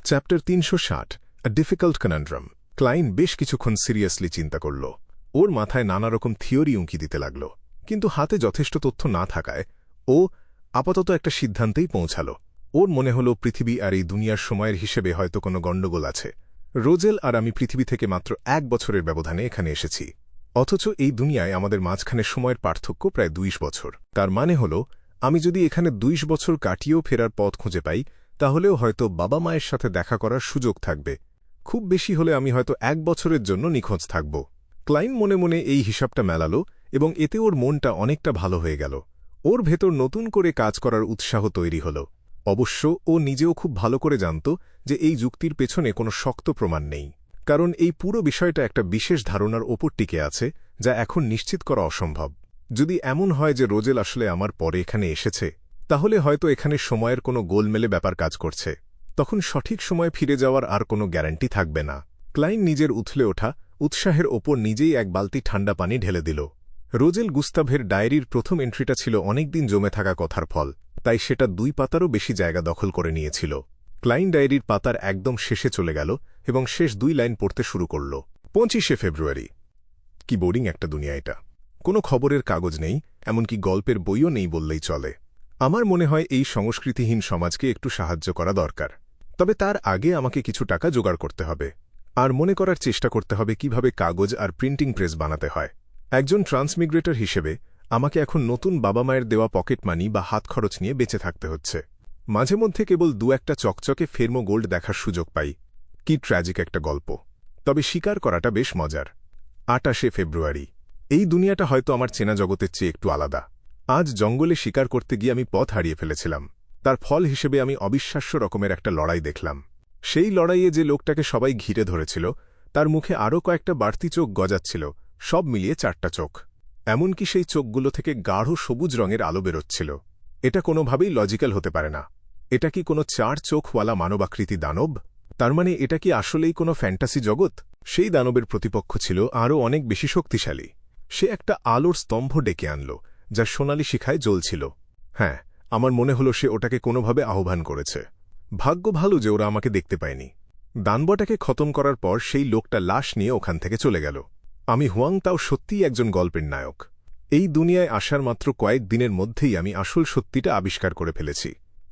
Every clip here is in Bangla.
চ্যাপ্টার 360 আ ডিফিকাল্ট কনন্ড্রাম। ক্লাইন বেশ কিছুক্ষণ সিরিয়াসলি চিন্তা করল। ওর মাথায় নানারকম থিওরি উঁকি দিতে লাগল, কিন্তু হাতে যথেষ্ট তথ্য না থাকায় ও আপাতত একটা সিদ্ধান্তেই পৌঁছাল। ওর মনে হল পৃথিবী আর এই দুনিয়ার সময়ের হিসেবে হয়তো কোনো গণ্ডগোল আছে। রোজেল আর আমি পৃথিবী থেকে মাত্র 1 বছরের ব্যবধানে এখানে এসেছি, অথচ এই দুনিয়ায় আমাদের মাঝখানে সময়ের পার্থক্য প্রায় 20 বছর। তার মানে হল আমি যদি এখানে 20 বছর কাটিয়েও ফেরার পথ খুঁজে পাই, তাহলেও হয়তো বাবা মায়ের সাথে দেখা করার সুযোগ থাকবে। খুব বেশি হলে আমি হয়তো 1 বছরের জন্য নিখোঁজ থাকব। ক্লাইন মনে মনে এই হিসাবটা মেলাল এবং এতে ওর মনটা অনেকটা ভালো হয়ে গেল। ওর ভেতর নতুন করে কাজ করার উৎসাহ তৈরি হল। অবশ্য ও নিজেও খুব ভালো করে জানত যে এই যুক্তির পেছনে কোনো শক্ত প্রমাণ নেই, কারণ এই পুরো বিষয়টা একটা বিশেষ ধারণার ওপর টিকে আছে যা এখন নিশ্চিত করা অসম্ভব। যদি এমন হয় যে রোজেল আসলে আমার পরে এখানে এসেছে, তাহলে হয়তো এখানে সময়ের কোনো গোলমেলে ব্যাপার কাজ করছে। তখন সঠিক সময়ে ফিরে যাওয়ার আর কোনো গ্যারান্টি থাকবে না। ক্লাইন নিজের উথলে ওঠা উৎসাহের ওপর নিজেই এক বালতি ঠান্ডা পানি ঢেলে দিল। রোজেল গুস্তাভের ডায়েরির প্রথম এন্ট্রিটা ছিল অনেকদিন জমে থাকা কথার ফল, তাই সেটা 2 পাতারও বেশি জায়গা দখল করে নিয়েছিল। ক্লাইন ডায়েরির পাতার একদম শেষে চলে গেল এবং শেষ 2 লাইন পড়তে শুরু করল। 25শে ফেব্রুয়ারি। কি বোরিং একটা দুনিয়া এটা। কোনো খবরের কাগজ নেই, এমনকি গল্পের বইও নেই বললেই চলে। আমার মনে হয় এই সংস্কৃতিহীন সমাজকে একটু সাহায্য করা দরকার। তবে তার আগে আমাকে কিছু টাকা জোগাড় করতে হবে, আর মনে করার চেষ্টা করতে হবে কিভাবে কাগজ আর প্রিন্টিং প্রেস বানাতে হয়। একজন ট্রান্সমিগ্রেটর হিসেবে আমাকে এখন নতুন বাবা মায়ের দেওয়া পকেট মানি বা হাত খরচ নিয়ে বেঁচে থাকতে হচ্ছে। মাঝে মধ্যে কেবল 2-1টা চকচকে ফেরমো গোল্ড দেখার সুযোগ পাই। কি ট্র্যাজিক একটা গল্প, তবে স্বীকার করাটা বেশ মজার। 28শে ফেব্রুয়ারি। এই দুনিয়াটা হয়তো আমার চেনা জগতের চেয়ে একটু আলাদা। আজ জঙ্গলে শিকার করতে গিয়ে আমি পথ হারিয়ে ফেলেছিলাম। তার ফল হিসেবে আমি অবিশ্বাস্য রকমের একটা লড়াই দেখলাম। সেই লড়াইয়ে যে লোকটাকে সবাই ঘিরে ধরেছিল, তার মুখে আরও কয়েকটা বাড়তি চোখ গজাচ্ছিল, সব মিলিয়ে 4টা চোখ। এমনকি সেই চোখগুলো থেকে গাঢ় সবুজ রঙের আলো বেরোচ্ছিল। এটা কোনোভাবেই লজিক্যাল হতে পারে না। এটা কি কোনো 4 চোখওয়ালা মানবাকৃতি দানব? তার মানে এটা কি আসলেই কোনো ফ্যান্টাসি জগৎ? সেই দানবের প্রতিপক্ষ ছিল আরও অনেক বেশি শক্তিশালী। সে একটা আলোর স্তম্ভ ডেকে আনল, যা সোনালি শিখায় জ্বলছিল। হ্যাঁ, আমার মনে হলো সে ওটাকে কোনোভাবে আহ্বান করেছে। ভাগ্য ভালো যে ওরা আমাকে দেখতে পায়নি। দানবটাকে খতম করার পর সেই লোকটা লাশ নিয়ে ওখান থেকে চলে গেল। আমি হুয়াং তাও সত্যিই একজন গল্পের নায়ক। এই দুনিয়ায় আসার মাত্র কয়েক দিনের মধ্যেই আমি আসল সত্যিটা আবিষ্কার করে ফেলেছি।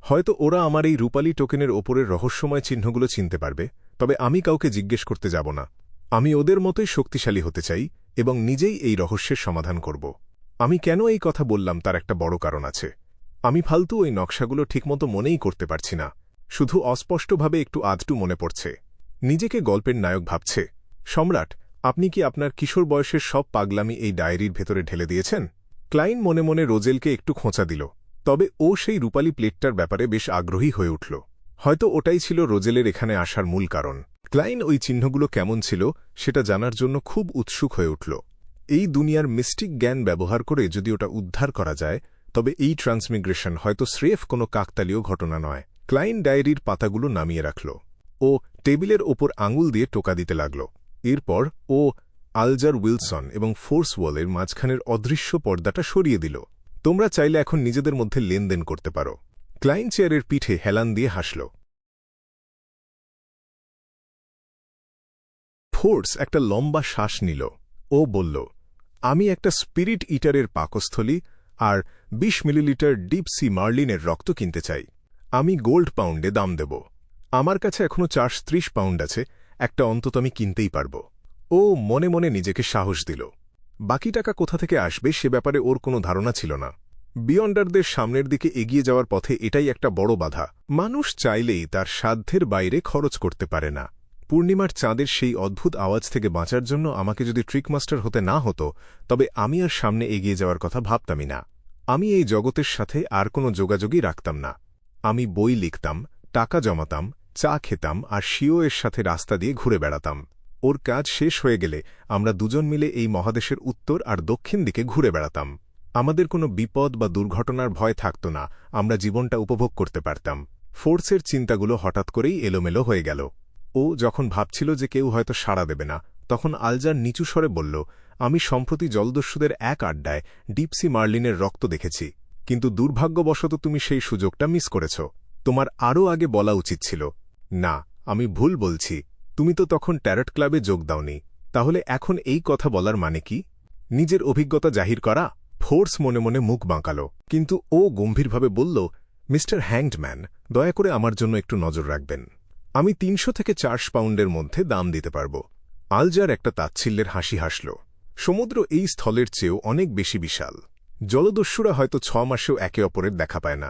হয়তো ওরা আমার এই রূপালী টোকেনের ওপরের রহস্যময় চিহ্নগুলো চিনতে পারবে, তবে আমি কাউকে জিজ্ঞেস করতে যাব না। আমি ওদের মতোই শক্তিশালী হতে চাই এবং নিজেই এই রহস্যের সমাধান করব। আমি কেন এই কথা বললাম তার একটা বড় কারণ আছে। আমি ফালতু ওই নকশাগুলো ঠিকমতো মনেই করতে পারছি না, শুধু অস্পষ্টভাবে একটু আধটু মনে পড়ছে। নিজেকে গল্পের নায়ক ভাবছে। সম্রাট, আপনি কি আপনার কিশোর বয়সের সব পাগলামি এই ডায়েরির ভেতরে ঢেলে দিয়েছেন? ক্লাইন মনে মনে রোজেলকে একটু খোঁচা দিল, তবে ও সেই রূপালী প্লেটটার ব্যাপারে বেশ আগ্রহী হয়ে উঠল। হয়তো ওটাই ছিল রোজেলের এখানে আসার মূল কারণ। ক্লাইন ওই চিহ্নগুলো কেমন ছিল সেটা জানার জন্য খুব উৎসুক হয়ে উঠল। এই দুনিয়ার মিস্টিক জ্ঞান ব্যবহার করে যদি ওটা উদ্ধার করা যায়, তবে এই ট্রান্সমিগ্রেশন হয়তো স্রেফ কোনো কাকতালীয় ঘটনা নয়। ক্লাইন ডায়েরির পাতাগুলো নামিয়ে রাখল ও টেবিলের ওপর আঙুল দিয়ে টোকা দিতে লাগল। এরপর ও আলজার উইলসন এবং ফোর্স ওয়ালের মাঝখানের অদৃশ্য পর্দাটা সরিয়ে দিল। তোমরা চাইলে এখন নিজেদের মধ্যে লেনদেন করতে পারো। ক্লাইন চেয়ারের পিঠে হেলান দিয়ে হাসল। ফোর্স একটা লম্বা শ্বাস নিল। ও বলল, আমি একটা স্পিরিট ইটারের পাকস্থলী আর 20 মিলিলিটার ডিপ সি মার্লিনের রক্ত কিনতে চাই। আমি গোল্ড পাউন্ডে দাম দেব। আমার কাছে এখনও 430 পাউন্ড আছে, একটা অন্তত আমি কিনতেই পারব। ও মনে মনে নিজেকে সাহস দিল। বাকি টাকা কোথা থেকে আসবে সে ব্যাপারে ওর কোনো ধারণা ছিল না। বিয়ন্ডারদের সামনের দিকে এগিয়ে যাওয়ার পথে এটাই একটা বড় বাধা। মানুষ চাইলেই তার সাধ্যের বাইরে খরচ করতে পারে না। পূর্ণিমার চাঁদের সেই অদ্ভুত আওয়াজ থেকে বাঁচার জন্য আমাকে যদি ট্রিকমাস্টার হতে না হতো, তবে আমি আর সামনে এগিয়ে যাওয়ার কথা ভাবতামই না। আমি এই জগতের সাথে আর কোনো যোগাযোগই রাখতাম না। আমি বই লিখতাম, টাকা জমাতাম, চা খেতাম আর শিওয়ের সাথে রাস্তা দিয়ে ঘুরে বেড়াতাম। ওর কাজ শেষ হয়ে গেলে আমরা দুজন মিলে এই মহাদেশের উত্তর আর দক্ষিণ দিকে ঘুরে বেড়াতাম। আমাদের কোনো বিপদ বা দুর্ঘটনার ভয় থাকত না, আমরা জীবনটা উপভোগ করতে পারতাম। ফোর্সের চিন্তাগুলো হঠাৎ করেই এলোমেলো হয়ে গেল। ও যখন ভাবছিল যে কেউ হয়তো সাড়া দেবে না, তখন আলজার নিচু স্বরে বলল, আমি সম্প্রতি জলদস্যুদের এক আড্ডায় ডিপসি মার্লিনের রক্ত দেখেছি, কিন্তু দুর্ভাগ্যবশত তুমি সেই সুযোগটা মিস করেছ। তোমার আরও আগে বলা উচিত ছিল। না, আমি ভুল বলছি, তুমি তো তখন ট্যারট ক্লাবে যোগ দাওনি, তাহলে এখন এই কথা বলার মানে কি? নিজের অভিজ্ঞতা জাহির করা? ফোর্স মনে মনে মুখ বাঁকাল, কিন্তু ও গম্ভীরভাবে বলল, মিস্টার হ্যাংডম্যান, দয়া করে আমার জন্য একটু নজর রাখবেন। আমি ৩০০ থেকে ৪০০ পাউন্ডের মধ্যে দাম দিতে পারব। আলজার একটা তাচ্ছিল্যের হাসি হাসল। সমুদ্র এই স্থলের চেয়েও অনেক বেশি বিশাল। জলদস্যুরা হয়তো ৬ মাসেও একে অপরের দেখা পায় না।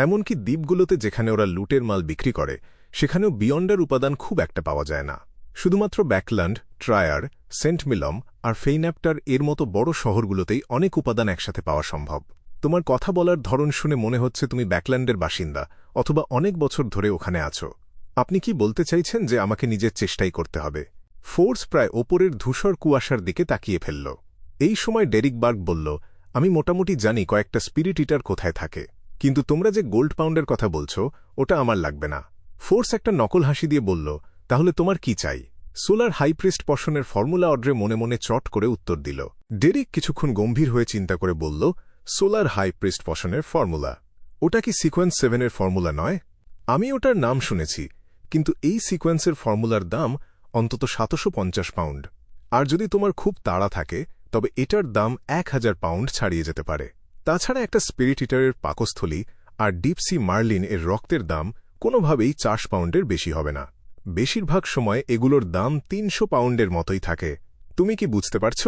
এমনকি দ্বীপগুলোতে যেখানে ওরা লুটের মাল বিক্রি করে, সেখানেও বিয়ন্ডার উপাদান খুব একটা পাওয়া যায় না। শুধুমাত্র ব্যাকল্যান্ড, ট্রায়ার, সেন্ট মিলম আর ফেইন্যাপ্টার এর মতো বড় শহরগুলোতেই অনেক উপাদান একসাথে পাওয়া সম্ভব। তোমার কথা বলার ধরন শুনে মনে হচ্ছে তুমি ব্যাকল্যান্ডের বাসিন্দা, অথবা অনেক বছর ধরে ওখানে আছো। আপনি কি বলতে চাইছেন যে আমাকে নিজের চেষ্টাই করতে হবে? ফোর্স প্রায় ওপরের ধূসর কুয়াশার দিকে তাকিয়ে ফেলল। এই সময় ডেরিক বার্গ বলল, আমি মোটামুটি জানি কয়েকটা স্পিরিট ইটার কোথায় থাকে, কিন্তু তোমরা যে গোল্ড পাউন্ডের কথা বলছো ওটা আমার লাগবে না। ফোর্স একটা নকল হাসি দিয়ে বলল, তাহলে তোমার কি চাই? সোলার হাইপ্রিস্ট পশনের ফর্মুলা অর্ডারে মনে মনে চট করে উত্তর দিল। ডেরিক কিছুক্ষণ গম্ভীর হয়ে চিন্তা করে বলল, সোলার হাইপ্রিস্ট পশনের ফর্মুলা? ওটা কি সিকোয়েন্স 7-এর ফর্মুলা নয়? আমি ওটার নাম শুনেছি, কিন্তু এই সিকোয়েন্সের ফর্মুলার দাম অন্তত ৭৫০ পাউন্ড। আর যদি তোমার খুব তাড়া থাকে, তবে এটার দাম ১,০০০ পাউন্ড ছাড়িয়ে যেতে পারে। তাছাড়া একটা স্পিরিট ইটারের পাকস্থলী আর ডিপসি মার্লিন এর রক্তের দাম কোনোভাবেই ৪০০ পাউন্ডের বেশি হবে না। বেশিরভাগ সময় এগুলোর দাম ৩০০ পাউন্ডের মতোই থাকে। তুমি কি বুঝতে পারছ?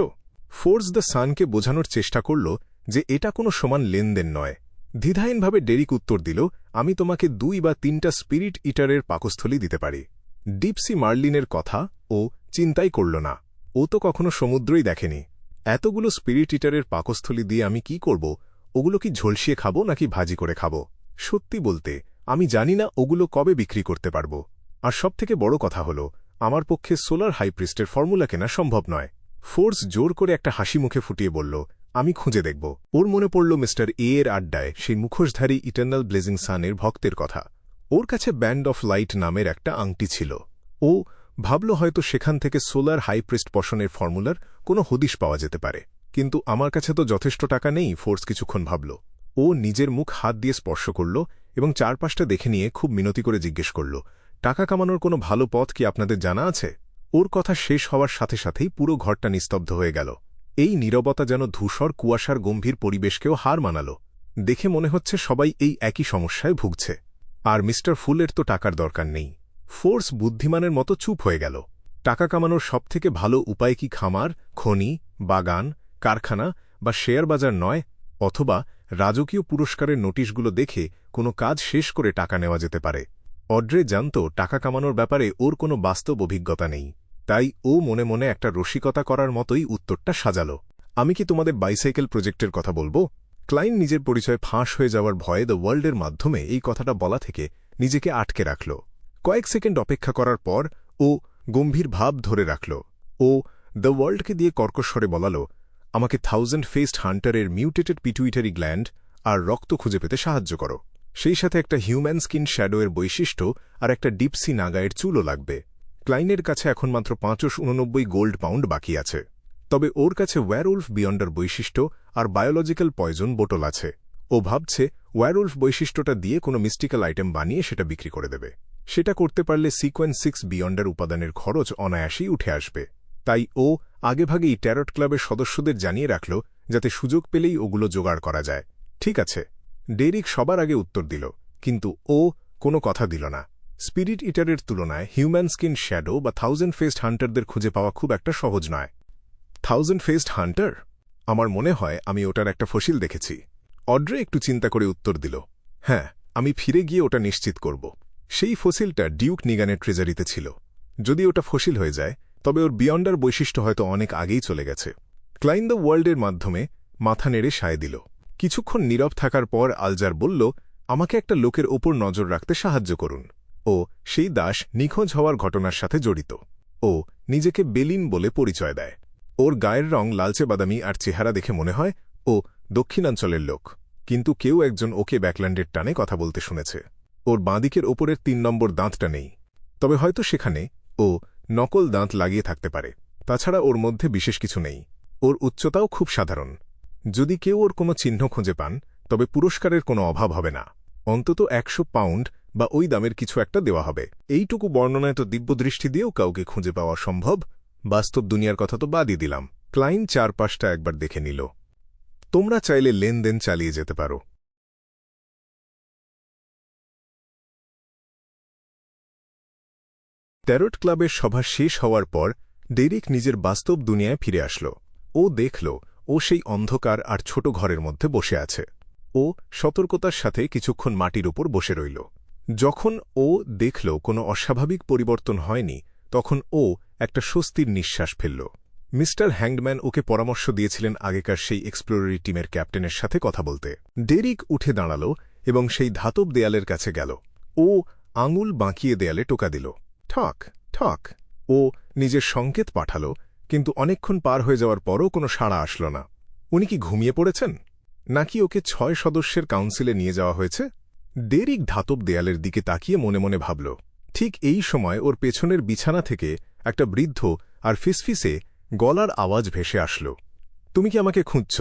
ফোর্স দ্য সানকে বোঝানোর চেষ্টা করল যে এটা কোনো সমান লেনদেন নয়। দ্বিধাহীনভাবে ডেরিক উত্তর দিল, আমি তোমাকে ২ বা ৩টা স্পিরিট ইটারের পাকস্থলী দিতে পারি। ডিপসি মার্লিনের কথা ও চিন্তাই করল না। ও তো কখনো সমুদ্রই দেখেনি। এতগুলো স্পিরিট ইটারের পাকস্থলী দিয়ে আমি কি করব? ওগুলো কি ঝলসিয়ে খাবো নাকি ভাজি করে খাবো? সত্যি বলতে আমি জানি না ওগুলো কবে বিক্রি করতে পারব। আর সবথেকে বড় কথা হল, আমার পক্ষে সোলার হাইপ্রিস্টের ফর্মুলা কেনা সম্ভব নয়। ফোর্স জোর করে একটা হাসি মুখে ফুটিয়ে বলল, আমি খুঁজে দেখব। ওর মনে পড়ল মিস্টার এ এর আড্ডায় সেই মুখোশধারী ইটার্নাল ব্লেজিং সানের ভক্তের কথা। ওর কাছে ব্যান্ড অফ লাইট নামের একটা আংটি ছিল। ও ভাবল হয়তো সেখান থেকে সোলার হাইপ্রিস্ট পশনের ফর্মুলার কোনো হদিশ পাওয়া যেতে পারে। কিন্তু আমার কাছে তো যথেষ্ট টাকা নেই। ফোর্স কিছুক্ষণ ভাবল। ও নিজের মুখ হাত দিয়ে স্পর্শ করল এবং চারপাশটা দেখে নিয়ে খুব মিনতি করে জিজ্ঞেস করল, টাকা কামানোর কোনো ভালো পথ কি আপনাদের জানা আছে? ওর কথা শেষ হওয়ার সাথে সাথেই পুরো ঘরটা নিস্তব্ধ হয়ে গেল। এই নীরবতা যেন ধূসর কুয়াশার গম্ভীর পরিবেশকেও হার মানাল। দেখে মনে হচ্ছে সবাই এই একই সমস্যায় ভুগছে। আর মিস্টার ফুলের তো টাকার দরকার নেই। ফোর্স বুদ্ধিমানের মতো চুপ হয়ে গেল। টাকা কামানোর সবথেকে ভালো উপায় কি খামার, খনি, বাগান, কারখানা বা শেয়ার বাজার নয়? অথবা রাজকীয় পুরস্কারের নোটিশগুলো দেখে কোনো কাজ শেষ করে টাকা নেওয়া যেতে পারে। অড্রে জানত টাকা কামানোর ব্যাপারে ওর কোনো বাস্তব অভিজ্ঞতা নেই। তাই ও মনে মনে একটা রসিকতা করার মতোই উত্তরটা সাজাল, আমি কি তোমাদের বাইসাইকেল প্রজেক্টের কথা বলবো? ক্লাইন নিজের পরিচয় ফাঁস হয়ে যাওয়ার ভয়ে দ্য ওয়ার্ল্ডের মাধ্যমে এই কথাটা বলা থেকে নিজেকে আটকে রাখল। কয়েক সেকেন্ড অপেক্ষা করার পর ও গম্ভীর ভাব ধরে রাখল। ও দ্য ওয়ার্ল্ডকে দিয়ে কর্কশ্বরে বলাল, আমাকে 1000 ফেসড হান্টারের মিউটেটেড পিটুইটারি গ্ল্যান্ড আর রক্ত খুঁজে পেতে সাহায্য করো। সেই সাথে একটা হিউম্যান স্কিন শ্যাডোয়ের বৈশিষ্ট্য আর একটা ডিপসি নাগায়ের চুলও লাগবে। ক্লাইনের কাছে এখন মাত্র ৫৮৯ গোল্ড পাউন্ড বাকি আছে। তবে ওর কাছে ওয়্যারউলফ বিয়ন্ডার বৈশিষ্ট্য আর বায়োলজিক্যাল পয়জন বোটল আছে। ও ভাবছে ওয়্যারউলফ বৈশিষ্ট্যটা দিয়ে কোনো মিস্টিক্যাল আইটেম বানিয়ে সেটা বিক্রি করে দেবে। সেটা করতে পারলে সিকোয়েন্স 6 বিয়ন্ডার উপাদানের খরচ অনায়াসেই উঠে আসবে। তাই ও আগেভাগেই ট্যারট ক্লাবের সদস্যদের জানিয়ে রাখল, যাতে সুযোগ পেলেই ওগুলো জোগাড় করা যায়। ঠিক আছে, ডেরিক সবার আগে উত্তর দিল, কিন্তু ও কোনো কথা দিল না। স্পিরিট ইটারের তুলনায় হিউম্যান স্কিন শ্যাডো বা 1000 ফেসড হান্টারদের খুঁজে পাওয়া খুব একটা সহজ নয়। 1000 ফেসড হান্টার? আমার মনে হয় আমি ওটার একটা ফসিল দেখেছি। অড্রে একটু চিন্তা করে উত্তর দিল, হ্যাঁ, আমি ফিরে গিয়ে ওটা নিশ্চিত করব। সেই ফসিলটা ডিউক নিগানের ট্রেজারিতে ছিল। যদি ওটা ফসিল হয়ে যায়, তবে ওর বিয়ন্ডার বৈশিষ্ট্য হয়তো অনেক আগেই চলে গেছে। ক্লাইন দ্য ওয়ার্ল্ডের মাধ্যমে মাথা নেড়ে সায় দিল। কিছুক্ষণ নীরব থাকার পর আলজার বলল, আমাকে একটা লোকের ওপর নজর রাখতে সাহায্য করুন। ও সেই দাস নিখোঁজ হওয়ার ঘটনার সাথে জড়িত। ও নিজেকে বেলিন বলে পরিচয় দেয়। ওর গায়ের রং লালচে বাদামি আর চেহারা দেখে মনে হয় ও দক্ষিণাঞ্চলের লোক। কিন্তু কেউ একজন ওকে ব্যাকল্যান্ডের টানে কথা বলতে শুনেছে। ওর বাঁদিকের ওপরের ৩ নম্বর দাঁতটা নেই, তবে হয়তো সেখানে ও নকল দাঁত লাগিয়ে থাকতে পারে। তাছাড়া ওর মধ্যে বিশেষ কিছু নেই। ওর উচ্চতাও খুব সাধারণ। যদি কেউ ওর কোনো চিহ্ন খুঁজে পান, তবে পুরস্কারের কোনো অভাব হবে না। অন্তত ১০০ পাউন্ড বা ওই দামের কিছু একটা দেওয়া হবে। এইটুকু বর্ণনায় তো দিব্যদৃষ্টি দিয়েও কাউকে খুঁজে পাওয়া সম্ভব। বাস্তব দুনিয়ার কথা তো বাদই দিলাম। ক্লাইন চারপাশটা একবার দেখে নিল। তোমরা চাইলে লেনদেন চালিয়ে যেতে পারো। ট্যারট ক্লাবের সভা শেষ হওয়ার পর ডেরিক নিজের বাস্তব দুনিয়ায় ফিরে আসল। ও দেখল ও সেই অন্ধকার আর ছোট ঘরের মধ্যে বসে আছে। ও সতর্কতার সাথে কিছুক্ষণ মাটির উপর বসে রইল। যখন ও দেখল কোনো অস্বাভাবিক পরিবর্তন হয়নি, তখন ও একটা স্বস্তির নিঃশ্বাস ফেলল। মিস্টার হ্যাংডম্যান ওকে পরামর্শ দিয়েছিলেন আগেকার সেই এক্সপ্লোরারি টিমের ক্যাপ্টেনের সাথে কথা বলতে। ডেরিক উঠে দাঁড়াল এবং সেই ধাতব দেয়ালের কাছে গেল। ও আঙুল বাঁকিয়ে দেয়ালে টোকা দিল। ঠক ঠক। ও নিজের সংকেত পাঠাল, কিন্তু অনেকক্ষণ পার হয়ে যাওয়ার পরও কোনো সাড়া আসল না। উনি কি ঘুমিয়ে পড়েছেন, নাকি ওকে 6 সদস্যের কাউন্সিলে নিয়ে যাওয়া হয়েছে? ডেরিক ধাতব দেয়ালের দিকে তাকিয়ে মনে মনে ভাবল। ঠিক এই সময় ওর পেছনের বিছানা থেকে একটা বৃদ্ধ আর ফিসফিসে গলার আওয়াজ ভেসে আসল। তুমি কি আমাকে খুঁজছ?